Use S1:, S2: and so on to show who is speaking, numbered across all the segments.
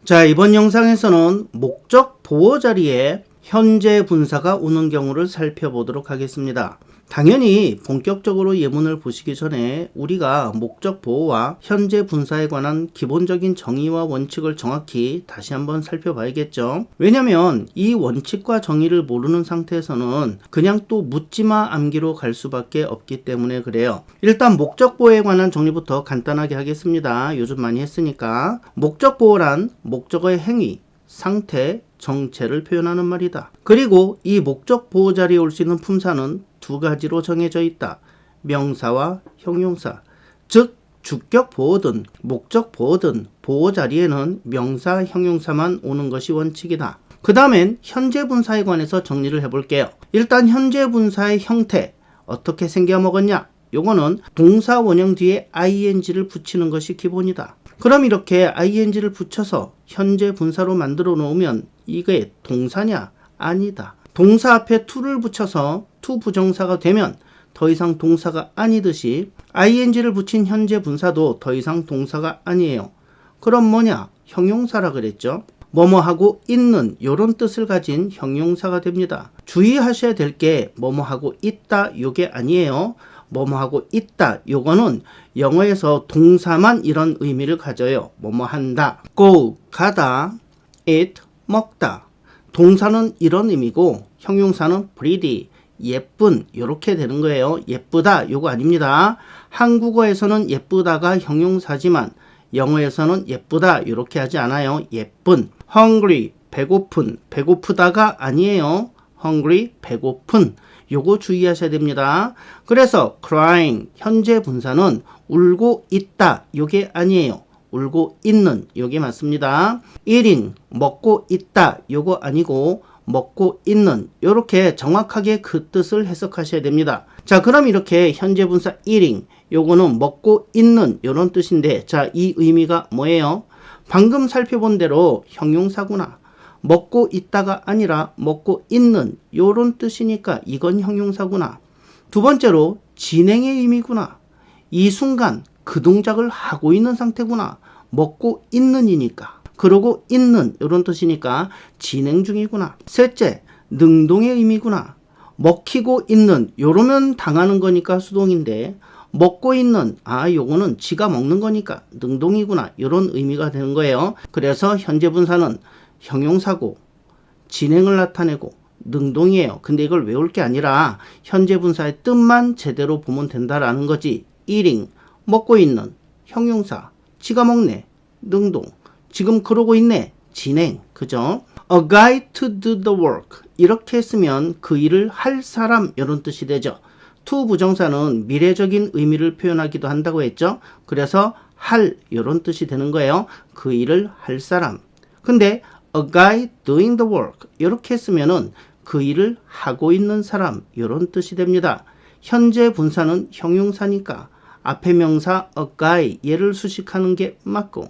S1: 자, 이번 영상에서는 목적 보호 자리에 현재 분사가 오는 경우를 살펴보도록 하겠습니다. 당연히 본격적으로 예문을 보시기 전에 우리가 목적 보호와 현재 분사에 관한 기본적인 정의와 원칙을 정확히 다시 한번 살펴봐야겠죠. 왜냐면 이 원칙과 정의를 모르는 상태에서는 그냥 또 묻지마 암기로 갈 수밖에 없기 때문에 그래요. 일단 목적 보호에 관한 정리부터 간단하게 하겠습니다. 요즘 많이 했으니까. 목적 보호란 목적어의 행위, 상태, 정체를 표현하는 말이다. 그리고 이 목적 보호 자리에 올 수 있는 품사는 두 가지로 정해져 있다. 명사와 형용사. 즉 주격 보호든 목적 보호든 보호 자리에는 명사, 형용사만 오는 것이 원칙이다. 그 다음엔 현재 분사에 관해서 정리를 해볼게요. 일단 현재 분사의 형태 어떻게 생겨 먹었냐? 요거는 동사 원형 뒤에 ing를 붙이는 것이 기본이다. 그럼 이렇게 ing를 붙여서 현재 분사로 만들어 놓으면 이게 동사냐? 아니다. 동사 앞에 to를 붙여서 to 부정사가 되면 더 이상 동사가 아니듯이 ing를 붙인 현재 분사도 더 이상 동사가 아니에요. 그럼 뭐냐? 형용사라 그랬죠. 뭐뭐하고 있는 이런 뜻을 가진 형용사가 됩니다. 주의하셔야 될 게 뭐뭐하고 있다 요게 아니에요. 뭐뭐하고 있다 요거는 영어에서 동사만 이런 의미를 가져요. 뭐뭐 한다, go 가다, eat 먹다. 동사는 이런 의미고 형용사는 pretty 예쁜 요렇게 되는 거예요. 예쁘다 요거 아닙니다. 한국어에서는 예쁘다가 형용사지만 영어에서는 예쁘다 요렇게 하지 않아요. 예쁜. hungry 배고픈 배고프다가 아니에요. hungry 배고픈 요거 주의하셔야 됩니다. 그래서 crying 현재 분사는 울고 있다 요게 아니에요. 울고 있는 요게 맞습니다. eating 먹고 있다 요거 아니고 먹고 있는 요렇게 정확하게 그 뜻을 해석하셔야 됩니다. 자, 그럼 이렇게 현재 분사 eating 요거는 먹고 있는 요런 뜻인데 자, 이 의미가 뭐예요? 방금 살펴본 대로 형용사구나. 먹고 있다가 아니라 먹고 있는 요런 뜻이니까 이건 형용사구나. 두 번째로 진행의 의미구나. 이 순간 그 동작을 하고 있는 상태구나. 먹고 있는이니까. 그러고 있는 요런 뜻이니까 진행 중이구나. 셋째, 능동의 의미구나. 먹히고 있는 요러면 당하는 거니까 수동인데 먹고 있는 요거는 지가 먹는 거니까 능동이구나 요런 의미가 되는 거예요. 그래서 현재 분사는 형용사고 진행을 나타내고 능동이에요. 근데 이걸 외울 게 아니라 현재 분사의 뜻만 제대로 보면 된다라는 거지. eating 먹고 있는 형용사 지가 먹네 능동 지금 그러고 있네 진행 그죠? A guy to do the work 이렇게 했으면 그 일을 할 사람 이런 뜻이 되죠. to 부정사는 미래적인 의미를 표현하기도 한다고 했죠. 그래서 할 이런 뜻이 되는 거예요. 그 일을 할 사람. 근데 a guy doing the work 이렇게 했으면은 그 일을 하고 있는 사람 이런 뜻이 됩니다. 현재 분사는 형용사니까 앞에 명사 a guy 얘를 수식하는 게 맞고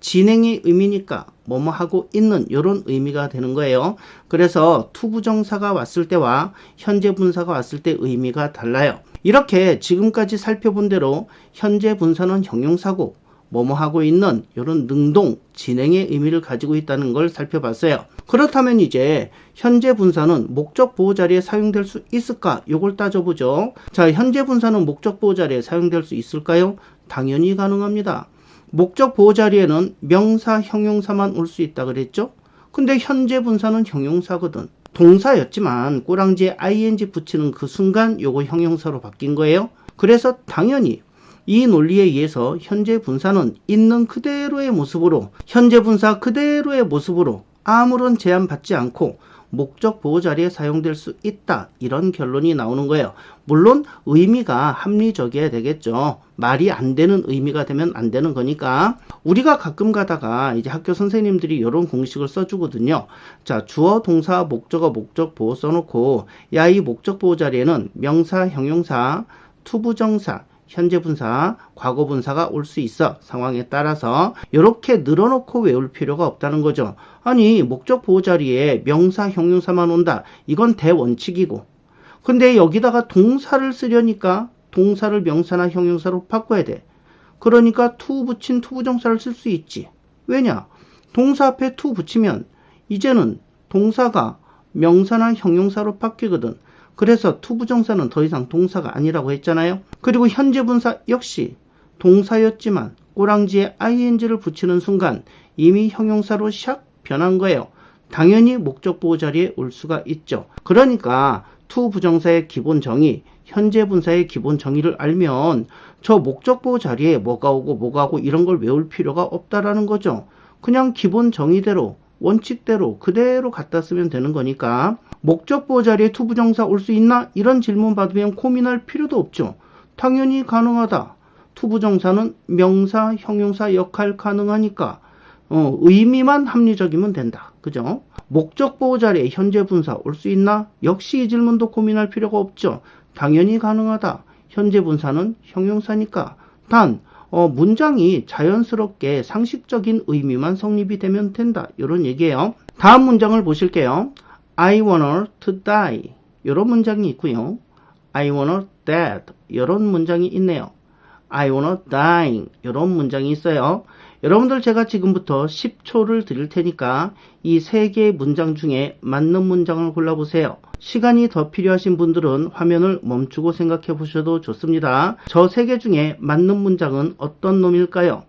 S1: 진행의 의미니까 뭐뭐 하고 있는 이런 의미가 되는 거예요. 그래서 to 부정사가 왔을 때와 현재 분사가 왔을 때 의미가 달라요. 이렇게 지금까지 살펴본 대로 현재 분사는 형용사고 뭐뭐 하고 있는 이런 능동, 진행의 의미를 가지고 있다는 걸 살펴봤어요. 그렇다면 이제 현재 분사는 목적 보호 자리에 사용될 수 있을까? 요걸 따져보죠. 자, 현재 분사는 목적 보호 자리에 사용될 수 있을까요? 당연히 가능합니다. 목적 보호 자리에는 명사, 형용사만 올 수 있다 그랬죠? 근데 현재 분사는 형용사거든. 동사였지만 꼬랑지에 ing 붙이는 그 순간 요거 형용사로 바뀐 거예요. 그래서 당연히 이 논리에 의해서 현재 분사는 있는 그대로의 모습으로 현재 분사 그대로의 모습으로 아무런 제한 받지 않고 목적 보호 자리에 사용될 수 있다 이런 결론이 나오는 거예요. 물론 의미가 합리적이어야 되겠죠. 말이 안 되는 의미가 되면 안 되는 거니까. 우리가 가끔 가다가 이제 학교 선생님들이 이런 공식을 써주거든요. 자, 주어 동사 목적어 목적 보호 써놓고 야, 이 목적 보호 자리에는 명사 형용사 투부정사 현재 분사, 과거 분사가 올 수 있어. 상황에 따라서 이렇게 늘어놓고 외울 필요가 없다는 거죠. 아니 목적 보호 자리에 명사, 형용사만 온다. 이건 대원칙이고 근데 여기다가 동사를 쓰려니까 동사를 명사나 형용사로 바꿔야 돼. 그러니까 to 붙인 투부정사를 쓸 수 있지. 왜냐? 동사 앞에 to 붙이면 이제는 동사가 명사나 형용사로 바뀌거든. 그래서 to 부정사는 더 이상 동사가 아니라고 했잖아요. 그리고 현재 분사 역시 동사였지만 꼬랑지에 ing를 붙이는 순간 이미 형용사로 샥 변한 거예요. 당연히 목적 보호 자리에 올 수가 있죠. 그러니까 to 부정사의 기본 정의, 현재 분사의 기본 정의를 알면 저 목적 보호 자리에 뭐가 오고 이런 걸 외울 필요가 없다라는 거죠. 그냥 기본 정의대로 원칙대로 그대로 갖다 쓰면 되는 거니까 목적 보호 자리에 to 부정사 올 수 있나? 이런 질문 받으면 고민할 필요도 없죠. 당연히 가능하다. to 부정사는 명사, 형용사 역할 가능하니까 의미만 합리적이면 된다. 그죠? 목적 보호 자리에 현재 분사 올 수 있나? 역시 이 질문도 고민할 필요가 없죠. 당연히 가능하다. 현재 분사는 형용사니까. 단 문장이 자연스럽게 상식적인 의미만 성립이 되면 된다. 이런 얘기예요. 다음 문장을 보실게요. I want to die. 이런 문장이 있고요. I want dead. 이런 문장이 있네요. I want dying. 이런 문장이 있어요. 여러분들 제가 지금부터 10초를 드릴 테니까 이 세 개의 문장 중에 맞는 문장을 골라보세요. 시간이 더 필요하신 분들은 화면을 멈추고 생각해 보셔도 좋습니다. 저 세 개 중에 맞는 문장은 어떤 놈일까요?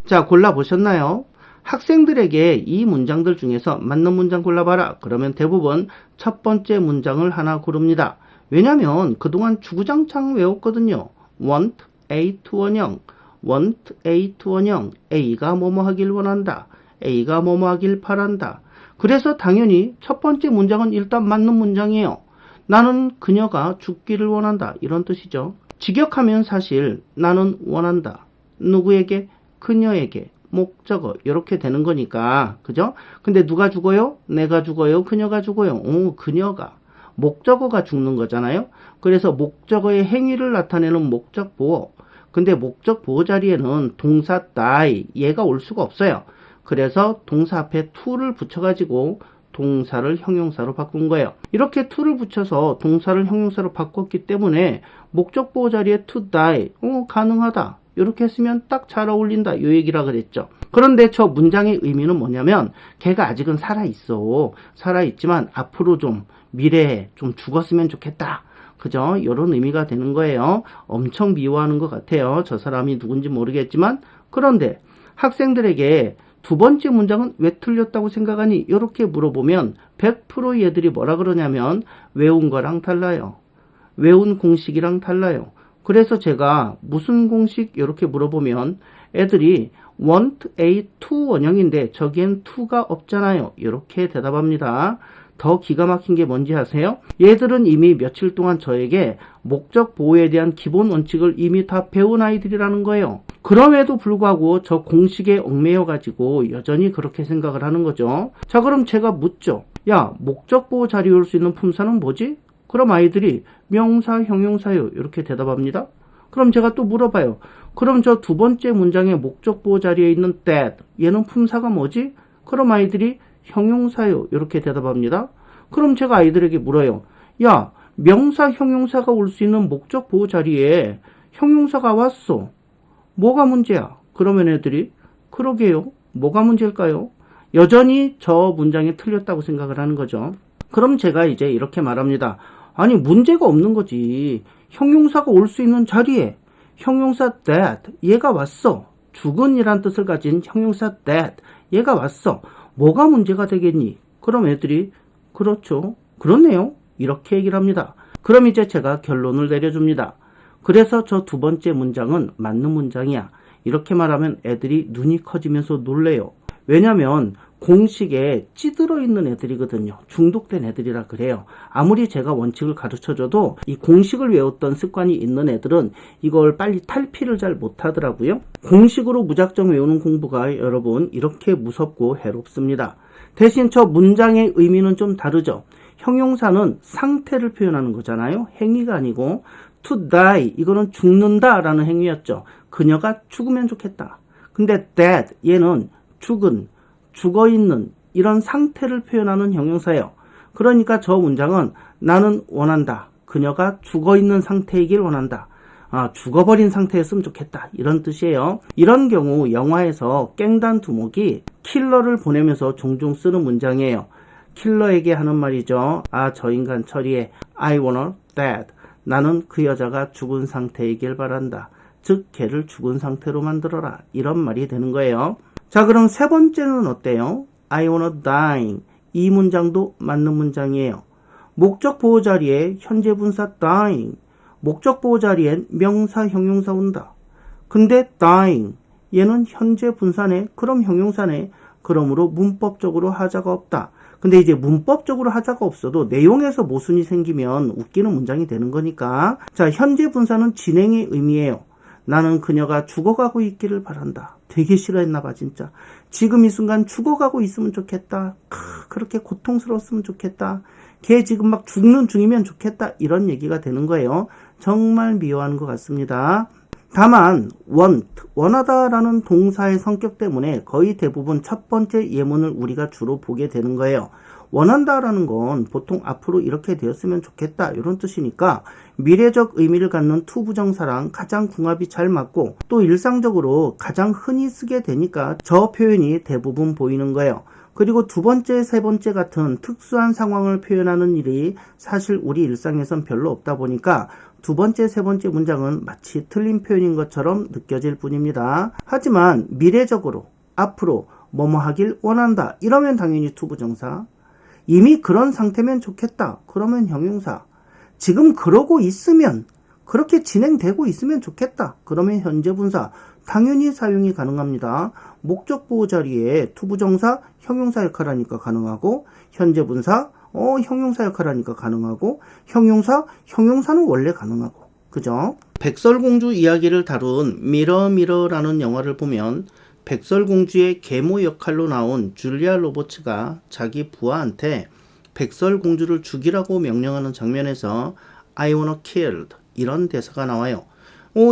S1: 자, 골라보셨나요? 학생들에게 이 문장들 중에서 맞는 문장 골라봐라. 그러면 대부분 첫 번째 문장을 하나 고릅니다. 왜냐면 그동안 주구장창 외웠거든요. want A to 원형, want A to 원형, A가 뭐뭐 하길 원한다. A가 뭐뭐 하길 바란다. 그래서 당연히 첫 번째 문장은 일단 맞는 문장이에요. 나는 그녀가 죽기를 원한다. 이런 뜻이죠. 직역하면 사실 나는 원한다. 누구에게? 그녀에게. 목적어 이렇게 되는 거니까. 그죠? 근데 누가 죽어요? 내가 죽어요? 그녀가 죽어요? 그녀가. 목적어가 죽는 거잖아요. 그래서 목적어의 행위를 나타내는 목적 보호. 근데 목적 보호 자리에는 동사 die 얘가 올 수가 없어요. 그래서 동사 앞에 to를 붙여가지고 동사를 형용사로 바꾼 거예요. 이렇게 to를 붙여서 동사를 형용사로 바꿨기 때문에 목적 보호 자리에 to die 가능하다. 이렇게 했으면 딱 잘 어울린다. 이 얘기라 그랬죠. 그런데 저 문장의 의미는 뭐냐면 걔가 아직은 살아있어. 살아있지만 앞으로 좀 미래에 좀 죽었으면 좋겠다. 그죠? 이런 의미가 되는 거예요. 엄청 미워하는 것 같아요. 저 사람이 누군지 모르겠지만. 그런데 학생들에게 두 번째 문장은 왜 틀렸다고 생각하니? 이렇게 물어보면 100% 얘들이 뭐라 그러냐면 외운 거랑 달라요. 외운 공식이랑 달라요. 그래서 제가 무슨 공식 이렇게 물어보면 애들이 want A to 원형인데 저기엔 to가 없잖아요. 이렇게 대답합니다. 더 기가 막힌 게 뭔지 아세요? 얘들은 이미 며칠 동안 저에게 목적 보호에 대한 기본 원칙을 이미 다 배운 아이들이라는 거예요. 그럼에도 불구하고 저 공식에 얽매여 가지고 여전히 그렇게 생각을 하는 거죠. 자, 그럼 제가 묻죠. 야, 목적 보호 자리에 올 수 있는 품사는 뭐지? 그럼 아이들이 명사, 형용사요. 이렇게 대답합니다. 그럼 제가 또 물어봐요. 그럼 저 두 번째 문장의 목적 보호 자리에 있는 that, 얘는 품사가 뭐지? 그럼 아이들이 형용사요. 이렇게 대답합니다. 그럼 제가 아이들에게 물어요. 야, 명사, 형용사가 올 수 있는 목적 보호 자리에 형용사가 왔어. 뭐가 문제야? 그러면 애들이 그러게요. 뭐가 문제일까요? 여전히 저 문장이 틀렸다고 생각을 하는 거죠. 그럼 제가 이제 이렇게 말합니다. 아니, 문제가 없는 거지. 형용사가 올 수 있는 자리에 형용사 that 얘가 왔어. 죽은 이란 뜻을 가진 형용사 that 얘가 왔어. 뭐가 문제가 되겠니? 그럼 애들이 그렇죠. 그렇네요. 이렇게 얘기를 합니다. 그럼 이제 제가 결론을 내려줍니다. 그래서 저 두 번째 문장은 맞는 문장이야. 이렇게 말하면 애들이 눈이 커지면서 놀래요. 왜냐면 공식에 찌들어 있는 애들이거든요. 중독된 애들이라 그래요. 아무리 제가 원칙을 가르쳐줘도 이 공식을 외웠던 습관이 있는 애들은 이걸 빨리 탈피를 잘 못하더라고요. 공식으로 무작정 외우는 공부가 여러분 이렇게 무섭고 해롭습니다. 대신 저 문장의 의미는 좀 다르죠. 형용사는 상태를 표현하는 거잖아요. 행위가 아니고 to die 이거는 죽는다 라는 행위였죠. 그녀가 죽으면 좋겠다. 근데 that 얘는 죽은, 죽어있는 이런 상태를 표현하는 형용사예요. 그러니까 저 문장은 나는 원한다. 그녀가 죽어있는 상태이길 원한다. 죽어버린 상태였으면 좋겠다. 이런 뜻이에요. 이런 경우 영화에서 깽단 두목이 킬러를 보내면서 종종 쓰는 문장이에요. 킬러에게 하는 말이죠. 저 인간 처리해. I wanna dead. 나는 그 여자가 죽은 상태이길 바란다. 즉 걔를 죽은 상태로 만들어라. 이런 말이 되는 거예요. 자, 그럼 세 번째는 어때요? I wanna die. 이 문장도 맞는 문장이에요. 목적 보호 자리에 현재 분사 dying. 목적 보호 자리엔 명사 형용사 온다. 근데 dying 얘는 현재 분사네. 그럼 형용사네. 그러므로 문법적으로 하자가 없다. 근데 이제 문법적으로 하자가 없어도 내용에서 모순이 생기면 웃기는 문장이 되는 거니까. 자, 현재 분사는 진행의 의미예요. 나는 그녀가 죽어가고 있기를 바란다. 되게 싫어했나봐 진짜. 지금 이 순간 죽어가고 있으면 좋겠다. 그렇게 고통스러웠으면 좋겠다. 걔 지금 막 죽는 중이면 좋겠다. 이런 얘기가 되는 거예요. 정말 미워하는 것 같습니다. 다만 want, 원하다라는 동사의 성격 때문에 거의 대부분 첫 번째 예문을 우리가 주로 보게 되는 거예요. 원한다라는 건 보통 앞으로 이렇게 되었으면 좋겠다 이런 뜻이니까 미래적 의미를 갖는 투부정사랑 가장 궁합이 잘 맞고 또 일상적으로 가장 흔히 쓰게 되니까 저 표현이 대부분 보이는 거예요. 그리고 두 번째, 세 번째 같은 특수한 상황을 표현하는 일이 사실 우리 일상에선 별로 없다 보니까 두 번째, 세 번째 문장은 마치 틀린 표현인 것처럼 느껴질 뿐입니다. 하지만 미래적으로 앞으로 뭐뭐 하길 원한다 이러면 당연히 투부정사. 이미 그런 상태면 좋겠다 그러면 형용사. 지금 그러고 있으면 그렇게 진행되고 있으면 좋겠다 그러면 현재 분사. 당연히 사용이 가능합니다. 목적 보호 자리에 투부정사 형용사 역할하니까 가능하고 현재 분사 형용사 역할하니까 가능하고 형용사는 원래 가능하고 그죠? 백설공주 이야기를 다룬 미러미러라는 영화를 보면 백설공주의 계모 역할로 나온 줄리아 로버츠가 자기 부하한테 백설공주를 죽이라고 명령하는 장면에서 I wanna killed 이런 대사가 나와요.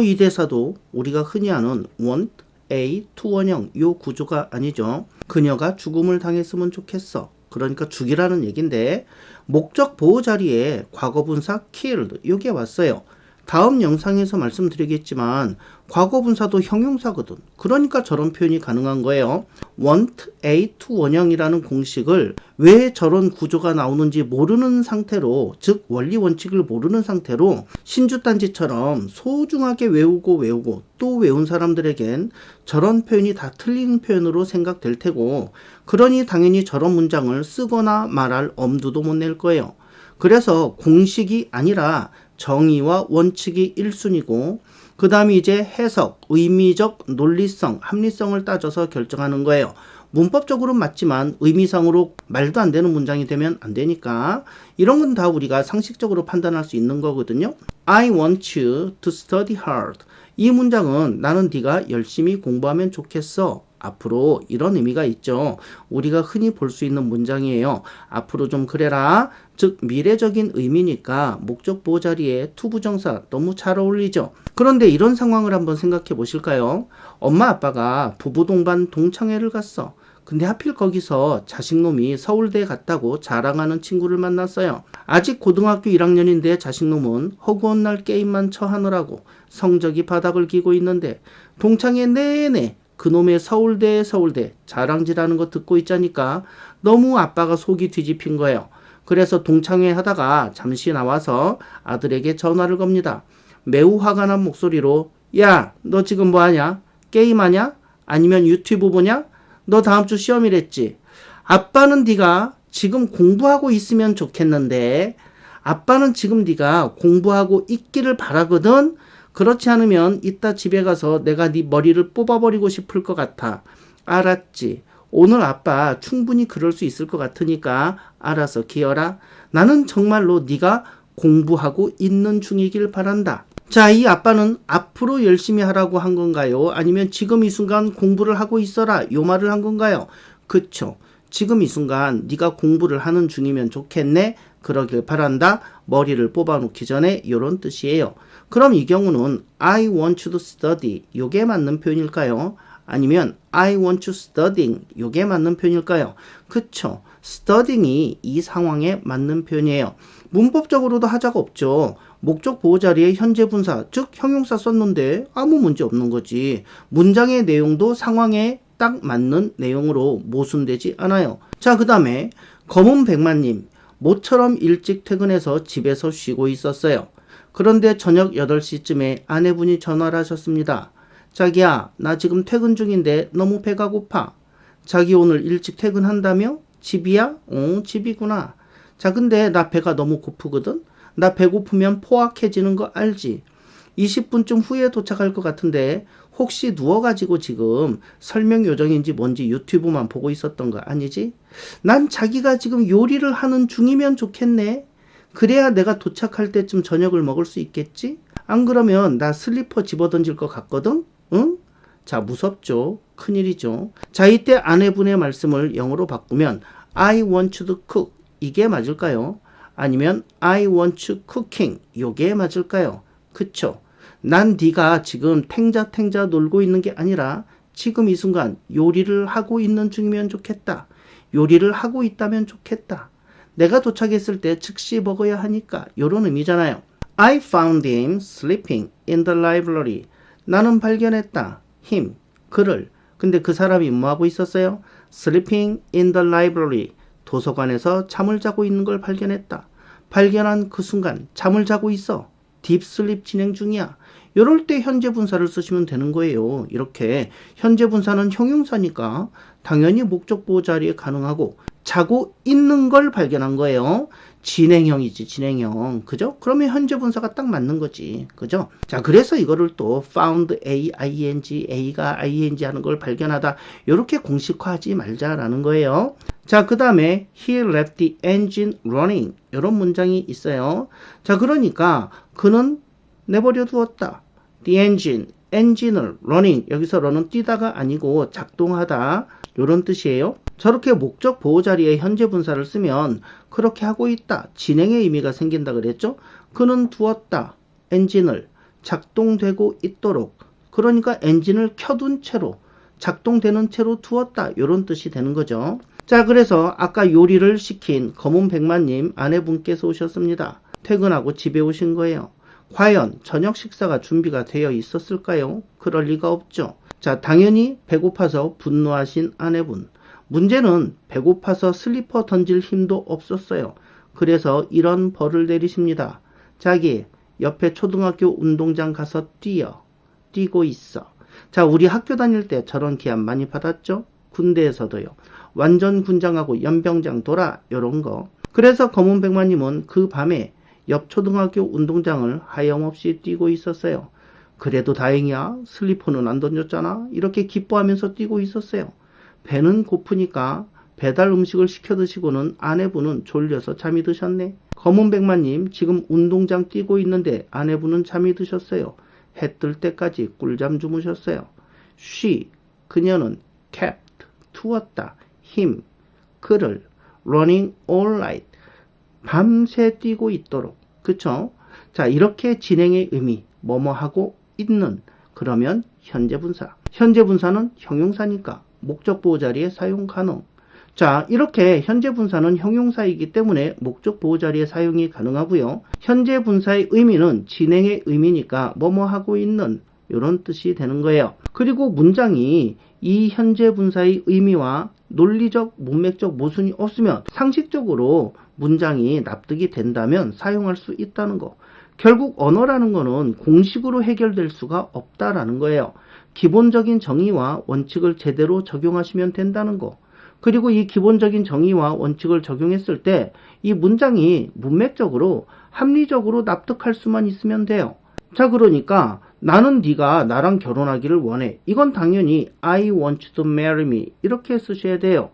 S1: 이 대사도 우리가 흔히 아는 want, A, to 원형 요 구조가 아니죠. 그녀가 죽음을 당했으면 좋겠어. 그러니까 죽이라는 얘긴데 목적 보호 자리에 과거분사 killed 요게 왔어요. 다음 영상에서 말씀드리겠지만 과거분사도 형용사거든. 그러니까 저런 표현이 가능한 거예요. want A to 원형이라는 공식을 왜 저런 구조가 나오는지 모르는 상태로 즉 원리 원칙을 모르는 상태로 신주단지처럼 소중하게 외우고 또 외운 사람들에겐 저런 표현이 다 틀린 표현으로 생각될 테고 그러니 당연히 저런 문장을 쓰거나 말할 엄두도 못 낼 거예요. 그래서 공식이 아니라 정의와 원칙이 1순위고 그 다음에 이제 해석, 의미적, 논리성, 합리성을 따져서 결정하는 거예요. 문법적으로는 맞지만 의미상으로 말도 안 되는 문장이 되면 안 되니까 이런 건 다 우리가 상식적으로 판단할 수 있는 거거든요. I want you to study hard. 이 문장은 나는 네가 열심히 공부하면 좋겠어. 앞으로 이런 의미가 있죠. 우리가 흔히 볼 수 있는 문장이에요. 앞으로 좀 그래라. 즉 미래적인 의미니까 목적 보호 자리에 투부정사 너무 잘 어울리죠. 그런데 이런 상황을 한번 생각해 보실까요? 엄마 아빠가 부부 동반 동창회를 갔어. 근데 하필 거기서 자식놈이 서울대에 갔다고 자랑하는 친구를 만났어요. 아직 고등학교 1학년인데 자식놈은 허구한 날 게임만 처하느라고 성적이 바닥을 기고 있는데 동창회 내내 그놈의 서울대 자랑질하는 거 듣고 있자니까 너무 아빠가 속이 뒤집힌 거예요. 그래서 동창회 하다가 잠시 나와서 아들에게 전화를 겁니다. 매우 화가 난 목소리로 야, 너 지금 뭐하냐? 게임하냐? 아니면 유튜브 보냐? 너 다음 주 시험이랬지? 아빠는 네가 지금 공부하고 있으면 좋겠는데 아빠는 지금 네가 공부하고 있기를 바라거든? 그렇지 않으면 이따 집에 가서 내가 네 머리를 뽑아버리고 싶을 것 같아. 알았지? 오늘 아빠 충분히 그럴 수 있을 것 같으니까 알아서 기어라. 나는 정말로 네가 공부하고 있는 중이길 바란다. 자, 이 아빠는 앞으로 열심히 하라고 한 건가요? 아니면 지금 이 순간 공부를 하고 있어라 요 말을 한 건가요? 그쵸. 지금 이 순간 네가 공부를 하는 중이면 좋겠네. 그러길 바란다. 머리를 뽑아놓기 전에 이런 뜻이에요. 그럼 이 경우는 I want you to study 요게 맞는 표현일까요? 아니면 I want you studying 요게 맞는 표현일까요? 그쵸. studying이 이 상황에 맞는 표현이에요. 문법적으로도 하자가 없죠. 목적 보호 자리에 현재 분사, 즉 형용사 썼는데 아무 문제 없는 거지. 문장의 내용도 상황에 딱 맞는 내용으로 모순되지 않아요. 자, 그 다음에 검은 백만님, 모처럼 일찍 퇴근해서 집에서 쉬고 있었어요. 그런데 저녁 8시쯤에 아내분이 전화를 하셨습니다. 자기야, 나 지금 퇴근 중인데 너무 배가 고파. 자기 오늘 일찍 퇴근한다며? 집이야? 집이구나. 자, 근데 나 배가 너무 고프거든? 나 배고프면 포악해지는 거 알지? 20분쯤 후에 도착할 것 같은데 혹시 누워가지고 지금 설명 요정인지 뭔지 유튜브만 보고 있었던 거 아니지? 난 자기가 지금 요리를 하는 중이면 좋겠네. 그래야 내가 도착할 때쯤 저녁을 먹을 수 있겠지? 안 그러면 나 슬리퍼 집어던질 것 같거든? 응? 자, 무섭죠? 큰일이죠. 자, 이때 아내분의 말씀을 영어로 바꾸면 I want you to cook 이게 맞을까요? 아니면 I want you cooking 요게 맞을까요? 그쵸? 난 네가 지금 탱자탱자 놀고 있는 게 아니라 지금 이 순간 요리를 하고 있는 중이면 좋겠다. 요리를 하고 있다면 좋겠다. 내가 도착했을 때 즉시 먹어야 하니까 요런 의미잖아요. I found him sleeping in the library. 나는 발견했다. him, 그를. 근데 그 사람이 뭐하고 있었어요? sleeping in the library. 도서관에서 잠을 자고 있는 걸 발견했다. 발견한 그 순간 잠을 자고 있어. 딥슬립 진행 중이야. 이럴 때 현재 분사를 쓰시면 되는 거예요. 이렇게 현재 분사는 형용사니까 당연히 목적 보호 자리에 가능하고 자고 있는 걸 발견한 거예요. 진행형이지, 진행형. 그죠? 그러면 현재 분사가 딱 맞는 거지. 그죠? 자, 그래서 이거를 또 found A, ing, A가 ing 하는 걸 발견하다. 이렇게 공식화하지 말자라는 거예요. 자, 그 다음에 he left the engine running. 이런 문장이 있어요. 자, 그러니까 그는 내버려 두었다. the engine, 엔진을 running. 여기서 run은 뛰다가 아니고 작동하다. 이런 뜻이에요. 저렇게 목적 보호 자리에 현재 분사를 쓰면 그렇게 하고 있다. 진행의 의미가 생긴다 그랬죠? 그는 두었다. 엔진을 작동되고 있도록. 그러니까 엔진을 켜둔 채로 작동되는 채로 두었다. 이런 뜻이 되는 거죠. 자, 그래서 아까 요리를 시킨 검은 백만님 아내분께서 오셨습니다. 퇴근하고 집에 오신 거예요. 과연 저녁 식사가 준비가 되어 있었을까요? 그럴 리가 없죠. 자, 당연히 배고파서 분노하신 아내분. 문제는 배고파서 슬리퍼 던질 힘도 없었어요. 그래서 이런 벌을 내리십니다. 자기, 옆에 초등학교 운동장 가서 뛰고 있어. 자, 우리 학교 다닐 때 저런 기합 많이 받았죠? 군대에서도요. 완전 군장하고 연병장 돌아 요런 거. 그래서 검은 백만님은 그 밤에 옆 초등학교 운동장을 하염없이 뛰고 있었어요. 그래도 다행이야. 슬리퍼는 안 던졌잖아. 이렇게 기뻐하면서 뛰고 있었어요. 배는 고프니까 배달 음식을 시켜 드시고는 아내분은 졸려서 잠이 드셨네. 검은 백만님 지금 운동장 뛰고 있는데 아내분은 잠이 드셨어요. 해 뜰 때까지 꿀잠 주무셨어요. she, 그녀는 kept, 두었다. him, 그를 running all night, 밤새 뛰고 있도록. 그쵸? 자, 이렇게 진행의 의미, 뭐뭐 하고 있는. 그러면 현재 분사. 현재 분사는 형용사니까 목적 보호 자리에 사용 가능. 자, 이렇게 현재 분사는 형용사이기 때문에 목적 보호 자리에 사용이 가능하고요. 현재 분사의 의미는 진행의 의미니까 뭐뭐 하고 있는 이런 뜻이 되는 거예요. 그리고 문장이 이 현재 분사의 의미와 논리적, 문맥적 모순이 없으면 상식적으로 문장이 납득이 된다면 사용할 수 있다는 거. 결국 언어라는 거는 공식으로 해결될 수가 없다라는 거예요. 기본적인 정의와 원칙을 제대로 적용하시면 된다는 거. 그리고 이 기본적인 정의와 원칙을 적용했을 때 이 문장이 문맥적으로 합리적으로 납득할 수만 있으면 돼요. 자, 그러니까 나는 네가 나랑 결혼하기를 원해. 이건 당연히 I want you to marry me 이렇게 쓰셔야 돼요.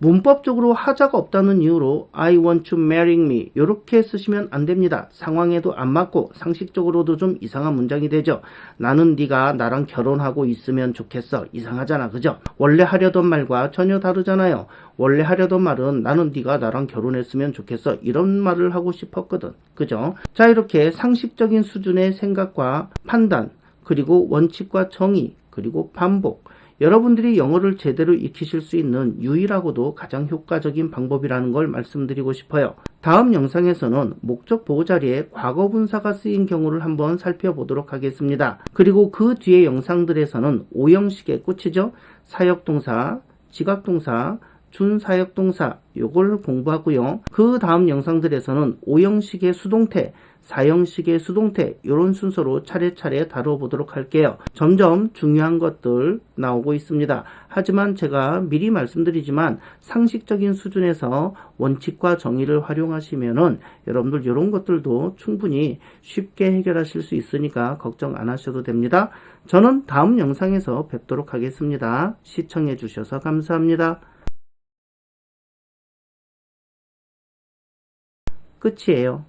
S1: 문법적으로 하자가 없다는 이유로 I want to marry me 이렇게 쓰시면 안 됩니다. 상황에도 안 맞고 상식적으로도 좀 이상한 문장이 되죠. 나는 네가 나랑 결혼하고 있으면 좋겠어. 이상하잖아. 그죠? 원래 하려던 말과 전혀 다르잖아요. 원래 하려던 말은 나는 네가 나랑 결혼했으면 좋겠어. 이런 말을 하고 싶었거든. 그죠? 자, 이렇게 상식적인 수준의 생각과 판단, 그리고 원칙과 정의, 그리고 반복, 여러분들이 영어를 제대로 익히실 수 있는 유일하고도 가장 효과적인 방법이라는 걸 말씀드리고 싶어요. 다음 영상에서는 목적 보호 자리에 과거 분사가 쓰인 경우를 한번 살펴보도록 하겠습니다. 그리고 그 뒤에 영상들에서는 오형식의 꽃이죠. 사역동사, 지각동사, 준사역동사 요걸 공부하고요. 그 다음 영상들에서는 오형식의 수동태, 사형식의 수동태 이런 순서로 차례차례 다뤄보도록 할게요. 점점 중요한 것들 나오고 있습니다. 하지만 제가 미리 말씀드리지만 상식적인 수준에서 원칙과 정의를 활용하시면은 여러분들 이런 것들도 충분히 쉽게 해결하실 수 있으니까 걱정 안 하셔도 됩니다. 저는 다음 영상에서 뵙도록 하겠습니다. 시청해 주셔서 감사합니다. 끝이에요.